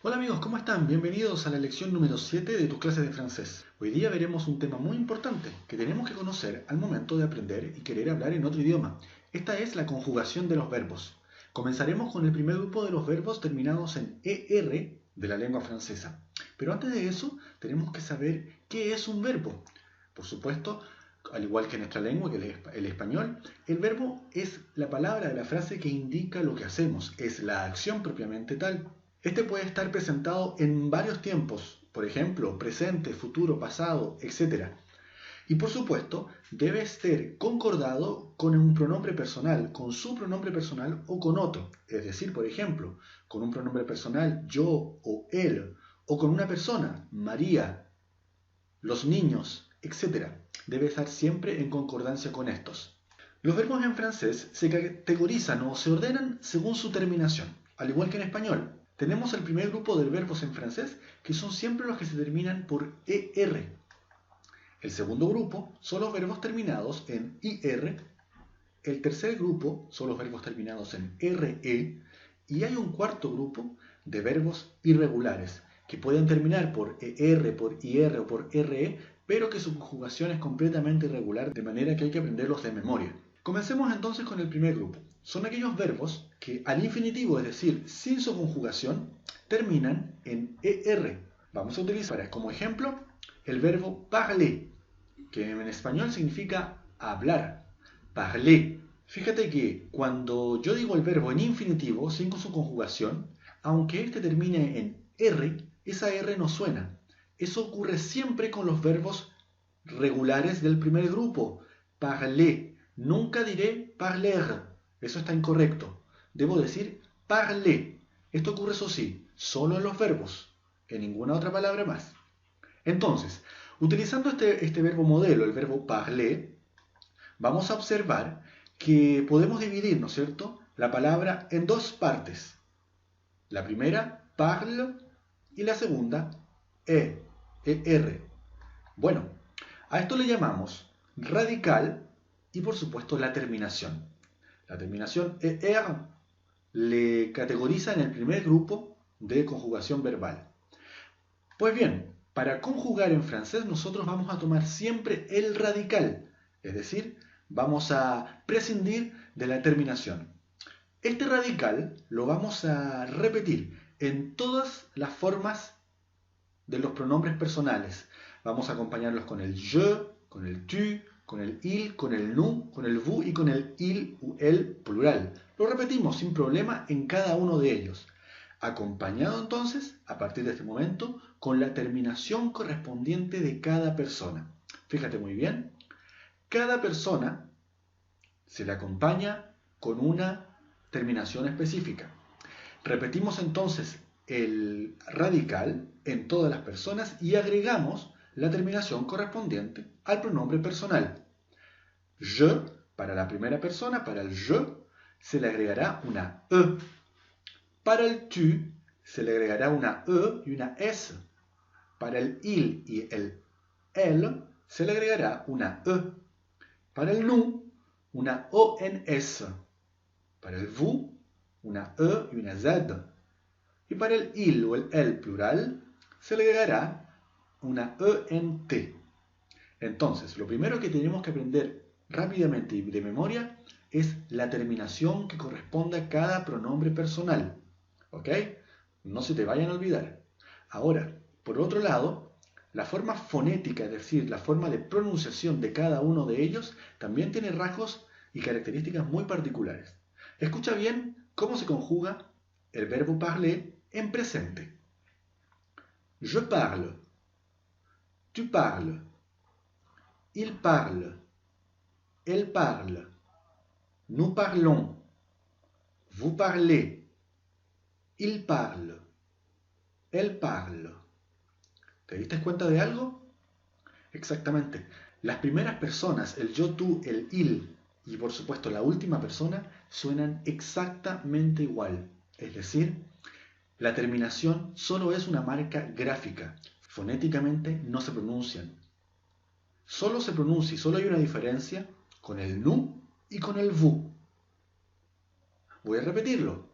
Hola amigos, ¿cómo están? Bienvenidos a la lección número 7 de tus clases de francés. Hoy día veremos un tema muy importante que tenemos que conocer al momento de aprender y querer hablar en otro idioma. Esta es la conjugación de los verbos. Comenzaremos con el primer grupo de los verbos terminados en ER de la lengua francesa. Pero antes de eso, tenemos que saber qué es un verbo. Por supuesto, al igual que en nuestra lengua, que es el español, el verbo es la palabra de la frase que indica lo que hacemos, es la acción propiamente tal. Este puede estar presentado en varios tiempos, por ejemplo, presente, futuro, pasado, etc. Y por supuesto, debe ser concordado con un pronombre personal, con su pronombre personal o con otro. Es decir, por ejemplo, con un pronombre personal yo o él, o con una persona, María, los niños, etc. Debe estar siempre en concordancia con estos. Los verbos en francés se categorizan o se ordenan según su terminación, al igual que en español. Tenemos el primer grupo de verbos en francés, que son siempre los que se terminan por ER. El segundo grupo son los verbos terminados en IR. El tercer grupo son los verbos terminados en RE. Y hay un cuarto grupo de verbos irregulares, que pueden terminar por ER, por IR o por RE, pero que su conjugación es completamente irregular, de manera que hay que aprenderlos de memoria. Comencemos entonces con el primer grupo. Son aquellos verbos que al infinitivo, es decir, sin su conjugación, terminan en ER. Vamos a utilizar como ejemplo el verbo parler, que en español significa hablar. Parler. Fíjate que cuando yo digo el verbo en infinitivo, sin su conjugación, aunque este termine en R, esa R no suena. Eso ocurre siempre con los verbos regulares del primer grupo. Parler. Nunca diré parler. Eso está incorrecto. Debo decir parler. Esto ocurre, eso sí, solo en los verbos, en ninguna otra palabra más. Entonces, utilizando este verbo modelo, el verbo parler, vamos a observar que podemos dividir, ¿no es cierto?, la palabra en dos partes. La primera, parle, y la segunda, er. Bueno, a esto le llamamos radical y por supuesto la terminación. La terminación er le categoriza en el primer grupo de conjugación verbal. Pues bien, para conjugar en francés nosotros vamos a tomar siempre el radical, es decir, vamos a prescindir de la terminación. Este radical lo vamos a repetir en todas las formas de los pronombres personales. Vamos a acompañarlos con el je, con el tu, con el il, con el nous, con el vous y con el il u el plural. Lo repetimos sin problema en cada uno de ellos. Acompañado entonces, a partir de este momento, con la terminación correspondiente de cada persona. Fíjate muy bien, cada persona se le acompaña con una terminación específica. Repetimos entonces el radical en todas las personas y agregamos la terminación correspondiente al pronombre personal. Je, para la primera persona, para el je, se le agregará una e. Para el tu, se le agregará una e y una s. Para el il y el elle, se le agregará una e. Para el nous, una o en s. Para el vous, una e y una z. Y para el il o el el plural, se le agregará una e en t. Entonces, lo primero que tenemos que aprender rápidamente y de memoria es la terminación que corresponde a cada pronombre personal. ¿Ok? No se te vayan a olvidar. Ahora, por otro lado, la forma fonética, es decir, la forma de pronunciación de cada uno de ellos, también tiene rasgos y características muy particulares. Escucha bien cómo se conjuga el verbo parler en presente. Je parle, tu parles, il parle, elle parle, nous parlons, vous parlez, il parle, elle parle. ¿Te diste cuenta de algo? Exactamente. Las primeras personas, el yo, tú, el il y por supuesto la última persona, suenan exactamente igual. Es decir, la terminación solo es una marca gráfica. Fonéticamente no se pronuncian. Solo se pronuncia y solo hay una diferencia con el nous y con el vous. Voy a repetirlo.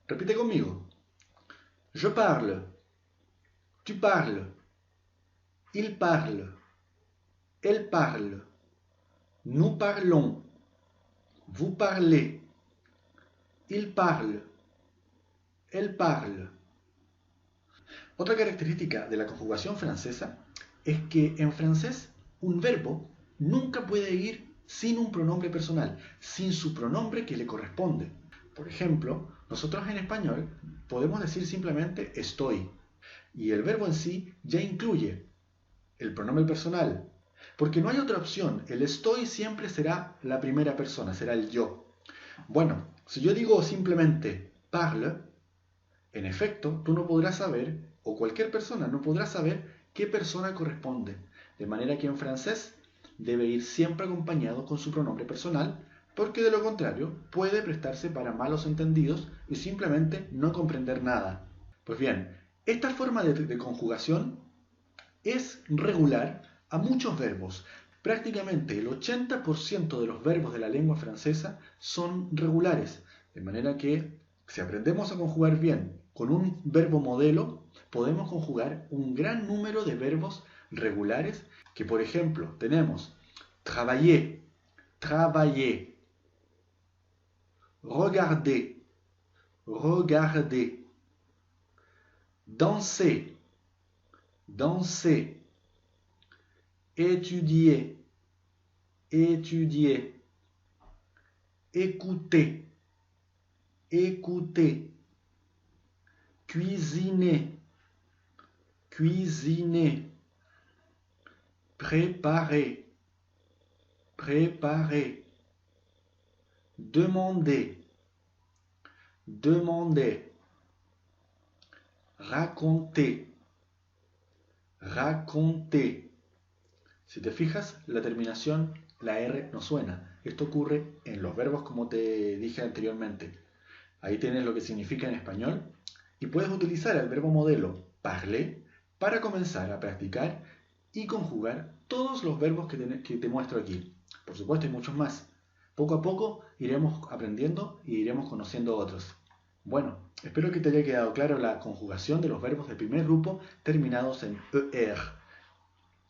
Repite conmigo. Je parle. Tu parles. Il parle. Elle parle. Nous parlons. Vous parlez. Il parle. Elle parle. Otra característica de la conjugación francesa es que en francés un verbo nunca puede ir sin un pronombre personal, sin su pronombre que le corresponde. Por ejemplo, nosotros en español podemos decir simplemente estoy, y el verbo en sí ya incluye el pronombre personal, porque no hay otra opción, el estoy siempre será la primera persona, será el yo. Bueno, si yo digo simplemente parle, en efecto, tú no podrás saber, o cualquier persona no podrá saber qué persona corresponde, de manera que en francés debe ir siempre acompañado con su pronombre personal, porque de lo contrario puede prestarse para malos entendidos y simplemente no comprender nada. Pues bien, esta forma de conjugación es regular a muchos verbos. Prácticamente el 80% de los verbos de la lengua francesa son regulares, de manera que si aprendemos a conjugar bien con un verbo modelo, podemos conjugar un gran número de verbos regulares que, por ejemplo, tenemos travailler, travailler, regarder, regarder, danser, danser, étudier, étudier, écouter, écouter, cuisiner, cuisiner, préparer, préparer, demander, demander, raconter, raconter. Si te fijas, la terminación, la R no suena. Esto ocurre en los verbos como te dije anteriormente. Ahí tienes lo que significa en español y puedes utilizar el verbo modelo parler para comenzar a practicar y conjugar todos los verbos que te muestro aquí. Por supuesto, hay muchos más. Poco a poco iremos aprendiendo y iremos conociendo otros. Bueno, espero que te haya quedado claro la conjugación de los verbos del primer grupo terminados en ER.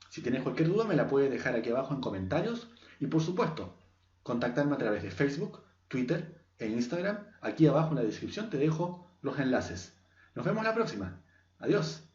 Si tienes cualquier duda me la puedes dejar aquí abajo en comentarios y por supuesto, contactarme a través de Facebook, Twitter e Instagram. Aquí abajo en la descripción te dejo los enlaces. Nos vemos la próxima. Adiós.